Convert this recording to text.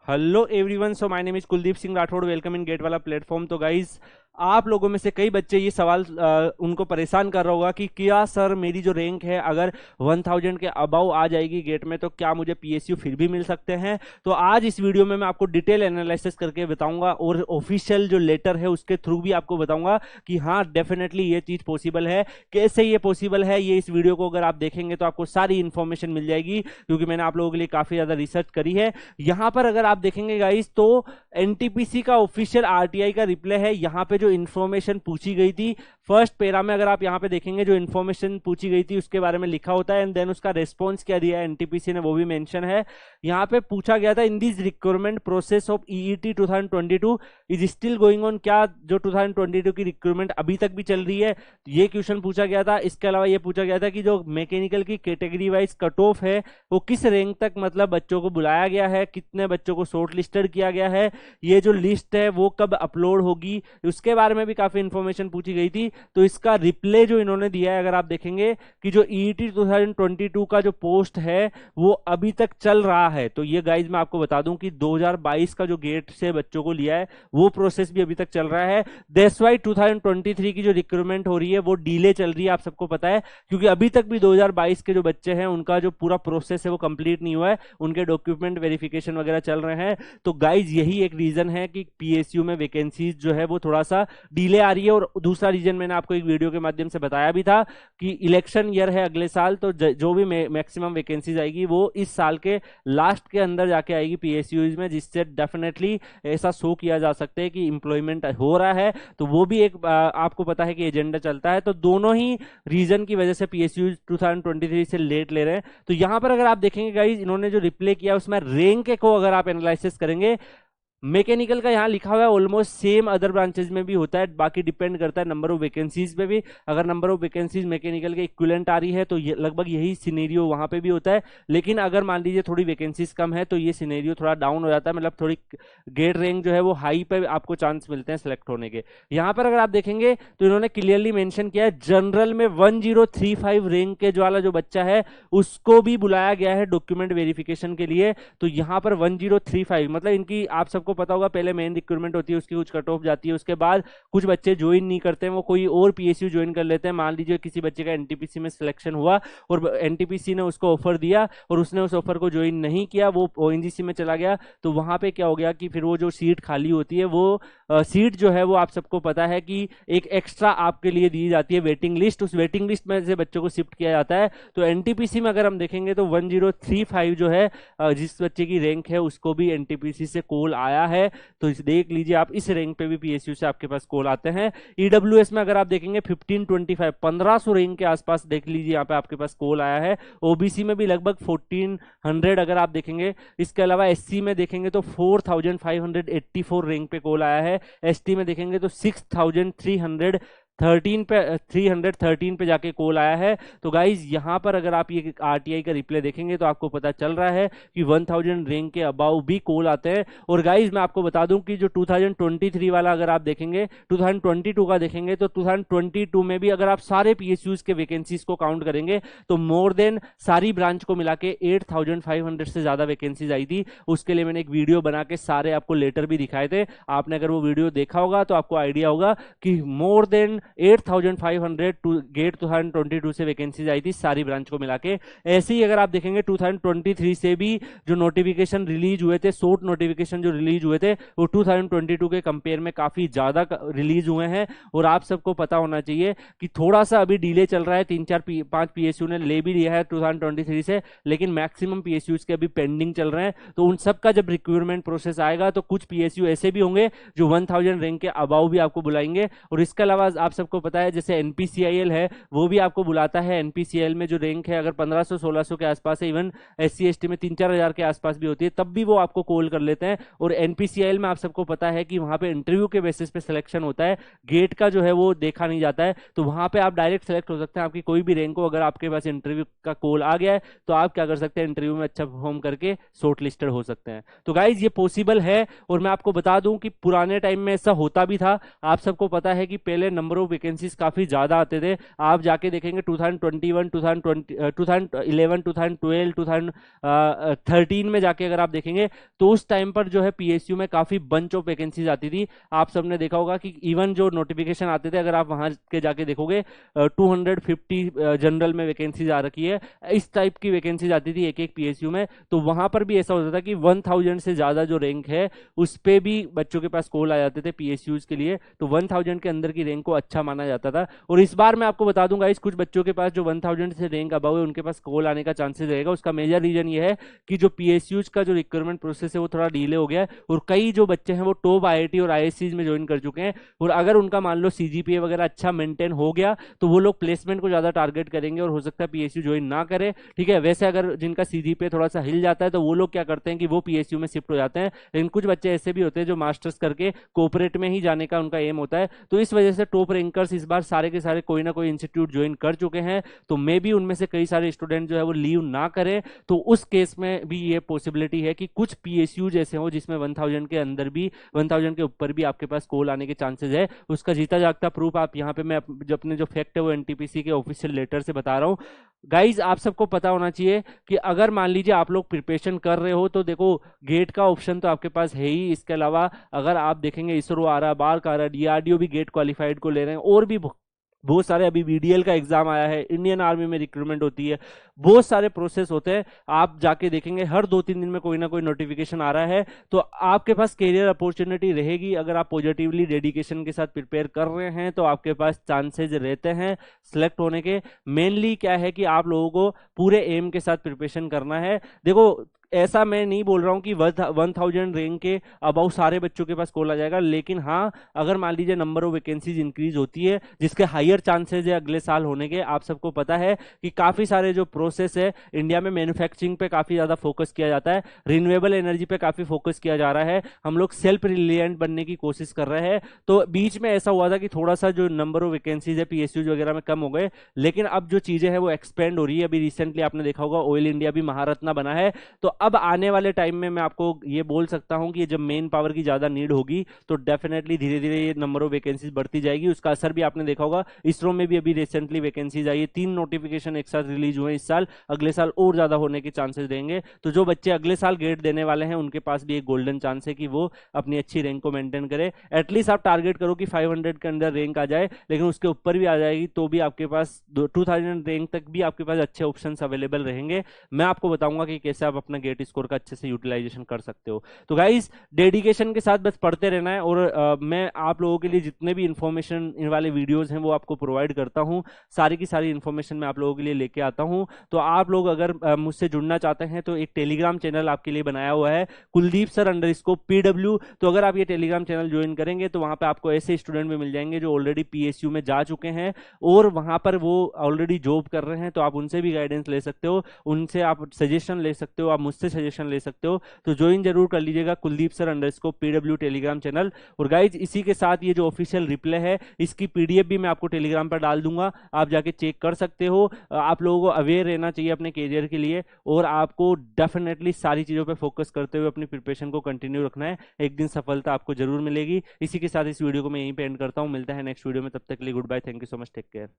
Hello everyone, so my name is Kuldeep Singh Rathore. Welcome in GATE वाला platform. तो guys, आप लोगों में से कई बच्चे ये सवाल उनको परेशान कर रहा होगा कि क्या सर मेरी जो रैंक है अगर 1000 के अबाउ आ जाएगी गेट में तो क्या मुझे पीएसयू फिर भी मिल सकते हैं। तो आज इस वीडियो में मैं आपको डिटेल एनालिसिस करके बताऊंगा और ऑफिशियल जो लेटर है उसके थ्रू भी आपको बताऊंगा कि हाँ डेफिनेटली ये चीज पॉसिबल है। कैसे ये पॉसिबल है, ये इस वीडियो को अगर आप देखेंगे तो आपको सारी इंफॉर्मेशन मिल जाएगी, क्योंकि मैंने आप लोगों के लिए काफी ज्यादा रिसर्च करी है। यहां पर अगर आप देखेंगे गाइस तो एनटीपीसी का ऑफिशियल आरटीआई का रिप्लाई है। यहां पे जो इंफॉर्मेशन पूछी गई थी फर्स्ट पेरा में, अगर आप यहां पे देखेंगे जो इंफॉर्मेशन पूछी गई थी उसके बारे में लिखा होता है एंड देन उसका रेस्पॉन्स क्या दिया है एनटीपीसी ने वो भी मेंशन है। यहां पे पूछा गया था in this recruitment process of EET 2022 is still going on. क्या जो 2022 की रिक्रूटमेंट अभी तक भी चल रही है, ये क्वेश्चन पूछा गया था। इसके अलावा ये पूछा गया था कि जो मैकेनिकल की कैटेगरी वाइज कट ऑफ है वो किस रैंक तक मतलब बच्चों को बुलाया गया है, कितने बच्चों को शॉर्ट लिस्टेड किया गया है, ये जो लिस्ट है वो कब अपलोड होगी, उसके बारे में भी काफी इंफॉर्मेशन पूछी गई थी। तो इसका रिप्ले जो इन्होंने दिया है, अगर आप देखेंगे कि जो ईईटी 2022 का जो पोस्ट है वो अभी तक चल रहा है। तो ये गाइज मैं आपको बता दूं कि 2022 का जो गेट से बच्चों को लिया है वो प्रोसेस भी अभी तक चल रहा है। दैट्स व्हाई 2023 की जो रिक्रूटमेंट हो रही है वो डिले चल रही है, आप सबको पता है, क्योंकि अभी तक भी 2022 के जो बच्चे हैं उनका जो पूरा प्रोसेस है वो कंप्लीट नहीं हुआ है, उनके डॉक्यूमेंट वेरिफिकेशन वगैरह चल रहे हैं। तो गाइज यही एक रीजन है कि पीएसयू में वैकेंसीज जो है वो थोड़ा सा डिले आ रही है। और दूसरा रीजन मैंने आपको एक वीडियो के माध्यम से बताया भी था कि इलेक्शन ईयर है अगले साल, तो जो भी मैक्सिमम वैकेंसीज आएगी वो इस साल के लास्ट के अंदर जाके आएगी पीएसयूज में, जिससे डेफिनेटली ऐसा शो किया जा सकता है कि इंप्लॉयमेंट हो रहा है। तो वो भी एक आपको पता है कि एजेंडा चलता है। तो दोनों ही रीजन की वजह से पीएसयू 2023 से लेट ले रहे हैं। तो यहां पर अगर आप देखेंगे गाइज, इन्होंने जो रिप्लाई किया उसमें रैंक को अगर आप एनालिसिस करेंगे, मैकेनिकल का यहाँ लिखा हुआ है ऑलमोस्ट सेम अदर ब्रांचेज में भी होता है, बाकी डिपेंड करता है नंबर ऑफ वैकेंसीज पे भी। अगर नंबर ऑफ वैकेंसीज मैकेनिकल के इक्विवेलेंट आ रही है तो लगभग यही सिनेरियो वहां पे भी होता है। लेकिन अगर मान लीजिए थोड़ी वैकेंसीज कम है तो ये सिनेरियो थोड़ा डाउन हो जाता है, मतलब थोड़ी गेट रैंक जो है वो हाई पे आपको चांस मिलते हैं सिलेक्ट होने के। यहाँ पर अगर आप देखेंगे तो इन्होंने क्लियरली मेंशन किया है जनरल में 1035 रैंक के वाला जो बच्चा है उसको भी बुलाया गया है डॉक्यूमेंट वेरिफिकेशन के लिए। तो यहाँ पर 1035 मतलब इनकी आप सबको पता होगा पहले मेन रिक्रूटमेंट होती है, उसकी कुछ कट ऑफ जाती है, उसके बाद कुछ बच्चे ज्वाइन नहीं करते हैं, वो कोई और पीएसयू ज्वाइन कर लेते हैं। मान लीजिए किसी बच्चे का एनटीपीसी में सिलेक्शन हुआ और एनटीपीसी ने उसको ऑफर दिया और उसने उस ऑफर को ज्वाइन नहीं किया, वो ओएनजीसी में चला गया। तो वहां पे क्या हो गया कि फिर वो जो सीट खाली होती है वो सीट जो है वो आप सबको पता है कि एक एक्स्ट्रा आपके लिए दी जाती है वेटिंग लिस्ट, उस वेटिंग लिस्ट में से बच्चों को शिफ्ट किया जाता है। तो एनटीपीसी में अगर हम देखेंगे तो 1035 जो है जिस बच्चे की रैंक है उसको भी एनटीपीसी से कॉल आया है। तो इस देख लीजिए आप, इस रैंक पे भी पीएसयू से आपके पास कॉल आते हैं। ईडब्ल्यूएस में अगर आप देखेंगे 1525 1500 रैंक के आसपास देख लीजिए यहाँ पे आपके पास कॉल आया है। ओबीसी में भी लगभग 1400 अगर आप देखेंगे। इसके अलावा एससी में देखेंगे तो 4584 रैंक पे कॉल आया है। एसटी में देखेंगे तो 313 पे जाके कॉल आया है। तो गाइज यहाँ पर अगर आप ये आरटीआई का रिप्लाई देखेंगे तो आपको पता चल रहा है कि 1000 रैंक के अबाउ भी कॉल आते हैं। और गाइज मैं आपको बता दूं कि जो 2023 वाला अगर आप देखेंगे, 2022 का देखेंगे तो 2022 में भी अगर आप सारे पीएसयूज के वैकेंसीज को काउंट करेंगे तो मोर देन सारी ब्रांच को मिला के 8500 से ज्यादा वैकेंसीज आई थी। उसके लिए मैंने एक वीडियो बना के सारे आपको लेटर भी दिखाए थे। आपने अगर वो वीडियो देखा होगा तो आपको आइडिया होगा कि मोर देन 8500 टू गेट 2022 से वैकेंसीज आई थी सारी ब्रांच को मिला के। ऐसे ही अगर आप देखेंगे 2023 से भी जो नोटिफिकेशन रिलीज हुए थे, शॉर्ट नोटिफिकेशन जो रिलीज हुए थे वो 2022 के कंपेयर में काफी ज्यादा रिलीज हुए हैं। और आप सबको पता होना चाहिए कि थोड़ा सा अभी डिले चल रहा है, 3-4-5 पीएसयू ने ले भी लिया है 2023 से, लेकिन मैक्सिमम पीएसयू के अभी पेंडिंग चल रहे हैं। तो उन सब का जब रिक्रूटमेंट प्रोसेस आएगा तो कुछ पीएसयू ऐसे भी होंगे जो 1000 रैंक के अबाउ भी आपको बुलाएंगे। और इसके अलावा आप सबको पता है जैसे एनपीसीआईएल है वो भी आपको बुलाता है। एनपीसीआईएल में जो रैंक है अगर 1500-1600 के आसपास है, इवन एससी एसटी में 3-4 हजार के आसपास भी होती है, तब भी वो आपको कॉल कर लेते हैं। और एनपीसीआईएल में आप सबको पता है कि वहां पे इंटरव्यू के बेसिस पे सिलेक्शन होता है, गेट का जो है वो देखा नहीं जाता है। तो वहां पे आप डायरेक्ट सेलेक्ट हो सकते हैं, आपकी कोई भी रैंक हो, अगर आपके पास इंटरव्यू का कॉल आ गया है तो आप क्या कर सकते हैं, इंटरव्यू में अच्छा परफॉर्म करके शॉर्ट लिस्टेड हो सकते हैं। तो गाइज ये पॉसिबल है। और मैं आपको बता दूं कि पुराने टाइम में ऐसा होता भी था। आप सबको पता है कि पहले नंबर ऑफ वैकेंसीज काफी ज्यादा आते थे। आप जाके देखेंगे 2021, 2020, 2011, 2012, 2013 में जाके अगर आप देखेंगे तो उस टाइम पर जो है पीएसयू में काफी बंच ऑफ वैकेंसीज आती थी। आप सबने देखा होगा कि इवन जो नोटिफिकेशन आते थे, अगर आप वहां के जाके देखोगे 250 जनरल में वैकेंसीज आ रखी है, इस टाइप की वैकेंसीज आती थी एक एक पीएसयू में। तो वहां पर भी ऐसा होता था कि 1000 से ज्यादा जो रैंक है उस पे भी बच्चों के पास कॉल आ जाते थे पीएसयूज के लिए। तो 1000 के अंदर की रैंक को अच्छा माना जाता था। और इस बार मैं आपको बता दूंगा, इस कुछ बच्चों के पास जो 1000 से रैंक अबव है उनके पास कॉल आने का चांसेस रहेगा। उसका मेजर रीजन ये है कि जो पीएसयूज का जो रिक्रूटमेंट प्रोसेस है वो थोड़ा डिले हो गया है, और कई जो बच्चे हैं वो टॉप आईआईटी और आईएससीज में ज्वाइन कर चुके हैं। और अगर उनका मान लो सीजीपीए वगैरह अच्छा मेंटेन हो गया तो वो लोग प्लेसमेंट को ज्यादा टारगेट करेंगे और हो सकता है पीएसयू ज्वाइन ना करे। ठीक है, वैसे अगर जिनका सीजीपीए थोड़ा सा हिल जाता है तो वो लोग क्या करते हैं कि वो पीएसयू में शिफ्ट हो जाते हैं। लेकिन कुछ बच्चे ऐसे भी होते हैं जो मास्टर्स करके कोऑपरेट में ही जाने का उनका एम होता है। तो इस वजह से टॉप रैंकर्स इस बार सारे के सारे कोई ना कोई इंस्टीट्यूट ज्वाइन कर चुके हैं। तो मे बी उनमें से कई सारे स्टूडेंट जो है वो लीव ना करें। तो उस केस में भी ये पॉसिबिलिटी है कि कुछ पीएसयू जैसे हो जिसमें 1000 के अंदर भी, 1000 के ऊपर भी आपके पास कॉल आने के चांसेस है। उसका जीता जागता प्रूफ आप यहाँ पे मैं जो अपने जो फैक्ट है वो एनटीपीसी के ऑफिशियल लेटर से बता रहा हूँ। गाइज आप सबको पता होना चाहिए कि अगर मान लीजिए आप लोग प्रिपरेशन कर रहे हो तो देखो गेट का ऑप्शन तो आपके पास है ही। इसके अलावा अगर आप देखेंगे इसरो आ रहा है, बार्क आ रहा है, डीआरडीओ भी गेट क्वालिफाइड को ले रहे हैं, और भी बहुत सारे, अभी बीडीएल का एग्जाम आया है, इंडियन आर्मी में रिक्रूटमेंट होती है, बहुत सारे प्रोसेस होते हैं। आप जाके देखेंगे हर 2-3 दिन में कोई ना कोई नोटिफिकेशन आ रहा है। तो आपके पास कैरियर अपॉर्चुनिटी रहेगी। अगर आप पॉजिटिवली डेडिकेशन के साथ प्रिपेयर कर रहे हैं तो आपके पास चांसेस रहते हैं सिलेक्ट होने के। मेनली क्या है कि आप लोगों को पूरे एम के साथ प्रिपरेशन करना है। देखो ऐसा मैं नहीं बोल रहा हूं कि 1000 रैंक के अबाउ सारे बच्चों के पास कॉल आ जाएगा, लेकिन हाँ अगर मान लीजिए नंबर ऑफ वैकेंसीज इंक्रीज होती है जिसके हायर चांसेस है अगले साल होने के। आप सबको पता है कि काफी सारे जो प्रोसेस है इंडिया में, मैन्युफैक्चरिंग पे काफी ज्यादा फोकस किया जाता है, रिन्यूएबल एनर्जी पे काफी फोकस किया जा रहा है, हम लोग सेल्फ रिलियंट बनने की कोशिश कर रहे हैं। तो बीच में ऐसा हुआ था कि थोड़ा सा जो नंबर ऑफ वैकेंसीज है पीएसयूज वगैरह में कम हो गए, लेकिन अब जो चीजें हैं वो एक्सपेंड हो रही है। अभी रिसेंटली आपने देखा होगा ऑयल इंडिया भी महारत्ना बना है। तो अब आने वाले टाइम में मैं आपको ये बोल सकता हूं कि जब मेन पावर की ज्यादा नीड होगी तो डेफिनेटली धीरे धीरे ये नंबर ऑफ वैकेंसीज बढ़ती जाएगी। उसका असर भी आपने देखा होगा, इसरो में भी अभी रिसेंटली वैकेंसीज आई है, 3 नोटिफिकेशन एक साथ रिलीज हुए इस साल, अगले साल और ज्यादा होने के चांसेस रहेंगे। तो जो बच्चे अगले साल गेट देने वाले हैं उनके पास भी एक गोल्डन चांस है कि वो अपनी अच्छी रैंक को मेंटेन करे। एटलीस्ट आप टारगेट करो कि 500 के अंदर रैंक आ जाए, लेकिन उसके ऊपर भी आ जाएगी तो भी आपके पास 2000 रैंक तक भी आपके पास अच्छे ऑप्शंस अवेलेबल रहेंगे। मैं आपको बताऊंगा कि कैसे आप अपना गेट स्कोर का अच्छे से यूटिलाइजेशन कर सकते हो। तो गाइस डेडिकेशन के साथ बस पढ़ते रहना है, और मैं आप लोगों के लिए जितने भी इंफॉर्मेशन इन वाले वीडियोस हैं वो आपको प्रोवाइड करता हूं। सारी की सारी इंफॉर्मेशन मैं आप लोगों के लिए लेके आता हूं। तो आप लोग अगर मुझसे जुड़ना चाहते हैं तो एक टेलीग्राम चैनल आपके लिए बनाया हुआ है, कुलदीप सर _PW। तो अगर आप ये टेलीग्राम चैनल ज्वाइन करेंगे तो वहां पे आपको ऐसे स्टूडेंट भी मिल जाएंगे जो ऑलरेडी पीएसयू में जा चुके हैं और वहां पर वो ऑलरेडी जॉब कर रहे हैं। तो आप उनसे भी गाइडेंस ले सकते हो, उनसे आप सजेशन ले सकते हो, आप मुझसे सजेशन ले सकते हो। तो ज्वाइन जरूर कर लीजिएगा Kuldeep sir _PW Telegram channel. और गाइज इसी के साथ ये जो ऑफिशियल रिप्लाई है इसकी पीडीएफ भी मैं आपको टेलीग्राम पर डाल दूंगा, आप जाके चेक कर सकते हो। आप लोगों को अवेयर रहना चाहिए अपने कैरियर के लिए, और आपको डेफिनेटली सारी चीजों पे फोकस करते हुए अपनी प्रिपरेशन को कंटिन्यू रखना है। एक दिन सफलता आपको जरूर मिलेगी। इसी के साथ इस वीडियो को मैं यहीं पे एंड करता हूं। मिलता है नेक्स्ट वीडियो में, तब तक के लिए good bye, thank you so much, take care.